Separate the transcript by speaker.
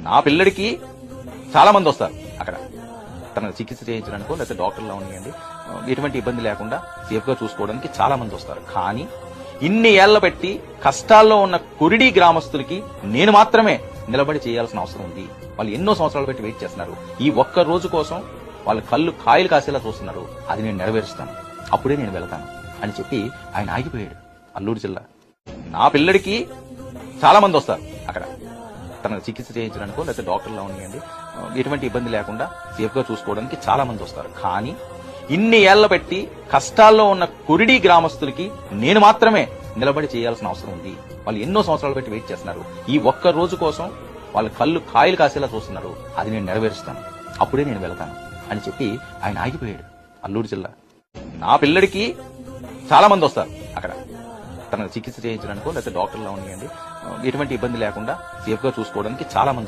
Speaker 1: నా పిల్లడికి చాలా మంది వస్తారు అక్కడ తనకు చికిత్స చేయించడానికో లేకపోతే డాక్టర్లా ఉన్నాయండి, ఎటువంటి ఇబ్బంది లేకుండా సేఫ్ గా చూసుకోవడానికి చాలా మంది వస్తారు. కానీ ఇన్ని ఏళ్ల పెట్టి కష్టాల్లో ఉన్న కురిడి గ్రామస్తులకి నేను మాత్రమే నిలబడి చేయాల్సిన అవసరం ఉంది. వాళ్ళు ఎన్నో సంవత్సరాలు పెట్టి వెయిట్ చేస్తున్నారు. ఈ ఒక్క రోజు కోసం వాళ్ళ కళ్ళు కాయలు కాసేలా చూస్తున్నారు. అది నేను నెరవేరుస్తాను, అప్పుడే నేను వెళ్తాను అని చెప్పి ఆయన ఆగిపోయాడు. అల్లూరు జిల్లా నా పిల్లడికి చాలా మంది వస్తారు అక్కడ తనకు చికిత్స చేయించడానికో లేకపోతే డాక్టర్లా ఉన్నాయండి, ఎటువంటి ఇబ్బంది లేకుండా సేఫ్ గా చూసుకోవడానికి చాలా మంది వస్తారు. కానీ ఇన్ని ఏళ్ల పెట్టి కష్టాల్లో ఉన్న కురిడి గ్రామస్తులకి నేను మాత్రమే నిలబడి చేయాల్సిన అవసరం ఉంది. వాళ్ళు ఎన్నో సంవత్సరాలు పెట్టి వెయిట్ చేస్తున్నారు. ఈ ఒక్క రోజు కోసం వాళ్ళ కళ్ళు కాయలు కాసేలా చూస్తున్నారు. అది నేను నెరవేరుస్తాను, అప్పుడే నేను వెళ్తాను అని చెప్పి ఆయన ఆగిపోయాడు. అల్లూరు జిల్లా నా పిల్లడికి చాలా మంది వస్తారు అక్కడ తనకు చికిత్స చేయించడానికో లేకపోతే డాక్టర్లా ఉన్నాయండి, ఎటువంటి ఇబ్బంది లేకుండా సేఫ్ గా చూసుకోవడానికి చాలా మంది